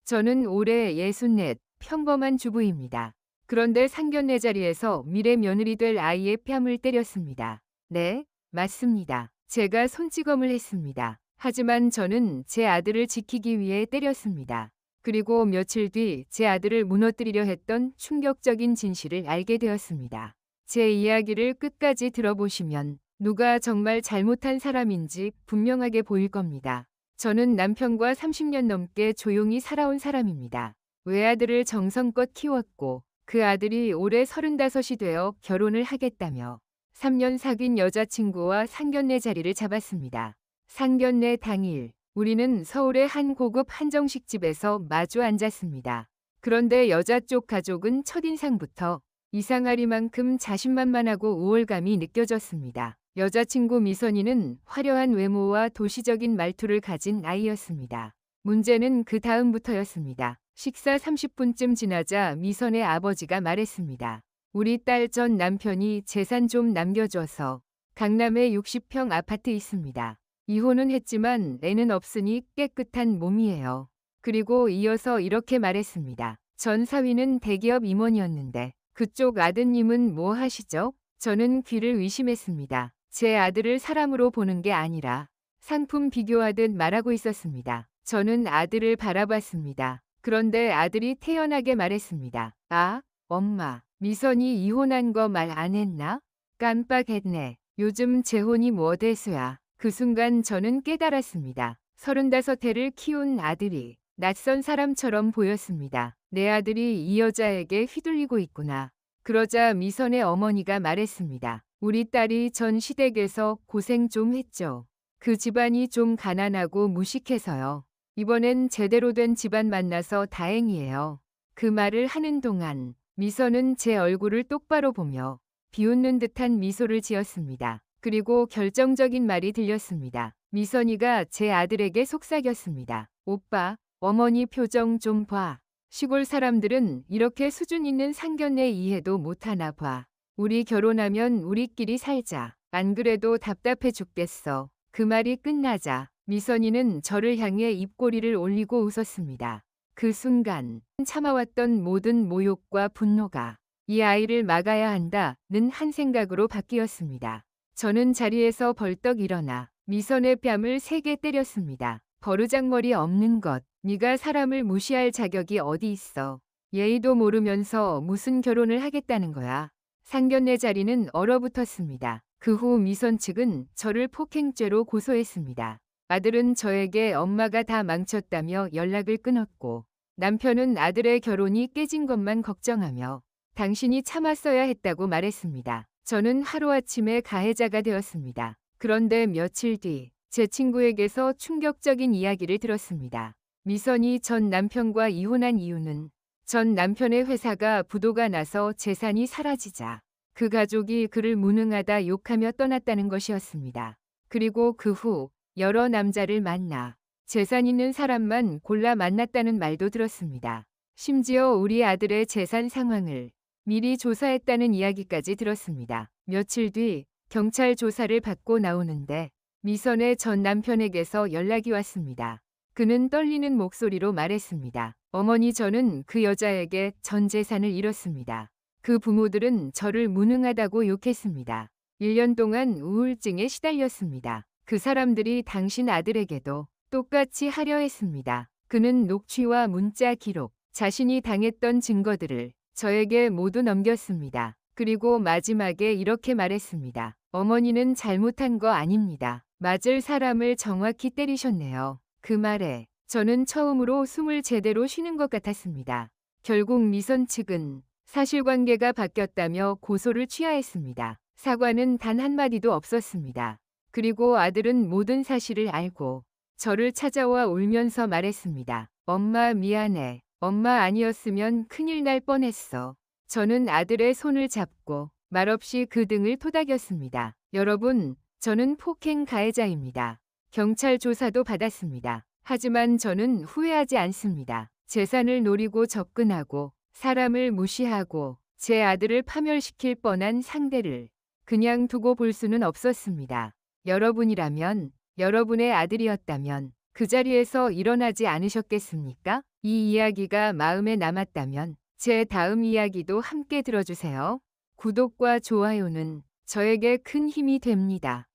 저는 올해 64, 평범한 주부입니다. 그런데 상견례 자리에서 미래 며느리 될 아이의 뺨을 때렸습니다. 네, 맞습니다. 제가 손찌검을 했습니다. 하지만 저는 제 아들을 지키기 위해 때렸습니다. 그리고 며칠 뒤 제 아들을 무너뜨리려 했던 충격적인 진실을 알게 되었습니다. 제 이야기를 끝까지 들어보시면 누가 정말 잘못한 사람인지 분명하게 보일 겁니다. 저는 남편과 30년 넘게 조용히 살아온 사람입니다. 외아들을 정성껏 키웠고 그 아들이 올해 35이 되어 결혼을 하겠다며 3년 사귄 여자친구와 상견례 자리를 잡았습니다. 상견례 당일 우리는 서울의 한 고급 한정식집에서 마주 앉았습니다. 그런데 여자 쪽 가족은 첫인상부터 이상하리만큼 자신만만하고 우월감이 느껴졌습니다. 여자친구 미선이는 화려한 외모와 도시적인 말투를 가진 아이였습니다. 문제는 그 다음부터였습니다. 식사 30분쯤 지나자 미선의 아버지가 말했습니다. 우리 딸 전 남편이 재산 좀 남겨줘서 강남에 60평 아파트 있습니다. 이혼은 했지만 애는 없으니 깨끗한 몸이에요. 그리고 이어서 이렇게 말했습니다. 전 사위는 대기업 임원이었는데 그쪽 아드님은 뭐 하시죠? 저는 귀를 의심했습니다. 제 아들을 사람으로 보는 게 아니라 상품 비교하듯 말하고 있었습니다. 저는 아들을 바라봤습니다. 그런데 아들이 태연하게 말했습니다. 아, 엄마, 미선이 이혼한 거 말 안 했나? 깜빡했네. 요즘 재혼이 뭐 대수야. 그 순간 저는 깨달았습니다. 35해를 키운 아들이 낯선 사람처럼 보였습니다. 내 아들이 이 여자에게 휘둘리고 있구나. 그러자 미선의 어머니가 말했습니다. 우리 딸이 전 시댁에서 고생 좀 했죠. 그 집안이 좀 가난하고 무식해서요. 이번엔 제대로 된 집안 만나서 다행이에요. 그 말을 하는 동안 미선은 제 얼굴을 똑바로 보며 비웃는 듯한 미소를 지었습니다. 그리고 결정적인 말이 들렸습니다. 미선이가 제 아들에게 속삭였습니다. 오빠, 어머니 표정 좀 봐. 시골 사람들은 이렇게 수준 있는 상견례 이해도 못하나 봐. 우리 결혼하면 우리끼리 살자. 안 그래도 답답해 죽겠어. 그 말이 끝나자 미선이는 저를 향해 입꼬리를 올리고 웃었습니다. 그 순간 참아왔던 모든 모욕과 분노가 이 아이를 막아야 한다는 한 생각으로 바뀌었습니다. 저는 자리에서 벌떡 일어나 미선의 뺨을 3개 때렸습니다. 버르장머리 없는 것. 네가 사람을 무시할 자격이 어디 있어. 예의도 모르면서 무슨 결혼을 하겠다는 거야. 상견례 자리는 얼어붙었습니다. 그 후 미선 측은 저를 폭행죄로 고소했습니다. 아들은 저에게 엄마가 다 망쳤다며 연락을 끊었고 남편은 아들의 결혼이 깨진 것만 걱정하며 당신이 참았어야 했다고 말했습니다. 저는 하루아침에 가해자가 되었습니다. 그런데 며칠 뒤 제 친구에게서 충격적인 이야기를 들었습니다. 미선이 전 남편과 이혼한 이유는 전 남편의 회사가 부도가 나서 재산이 사라지자 그 가족이 그를 무능하다 욕하며 떠났다는 것이었습니다. 그리고 그 후 여러 남자를 만나 재산 있는 사람만 골라 만났다는 말도 들었습니다. 심지어 우리 아들의 재산 상황을 미리 조사했다는 이야기까지 들었습니다. 며칠 뒤 경찰 조사를 받고 나오는데 미선의 전 남편에게서 연락이 왔습니다. 그는 떨리는 목소리로 말했습니다. 어머니, 저는 그 여자에게 전 재산을 잃었습니다. 그 부모들은 저를 무능하다고 욕했습니다. 1년 동안 우울증에 시달렸습니다. 그 사람들이 당신 아들에게도 똑같이 하려 했습니다. 그는 녹취와 문자 기록, 자신이 당했던 증거들을 저에게 모두 넘겼습니다. 그리고 마지막에 이렇게 말했습니다. 어머니는 잘못한 거 아닙니다. 맞을 사람을 정확히 때리셨네요. 그 말에 저는 처음으로 숨을 제대로 쉬는 것 같았습니다. 결국 미선 측은 사실관계가 바뀌었다며 고소를 취하했습니다. 사과는 단 한마디도 없었습니다. 그리고 아들은 모든 사실을 알고 저를 찾아와 울면서 말했습니다. 엄마 미안해. 엄마 아니었으면 큰일 날 뻔했어. 저는 아들의 손을 잡고 말없이 그 등을 토닥였습니다. 여러분, 저는 폭행 가해자입니다. 경찰 조사도 받았습니다. 하지만 저는 후회하지 않습니다. 재산을 노리고 접근하고 사람을 무시하고 제 아들을 파멸시킬 뻔한 상대를 그냥 두고 볼 수는 없었습니다. 여러분이라면, 여러분의 아들이었다면 그 자리에서 일어나지 않으셨겠습니까? 이 이야기가 마음에 남았다면 제 다음 이야기도 함께 들어주세요. 구독과 좋아요는 저에게 큰 힘이 됩니다.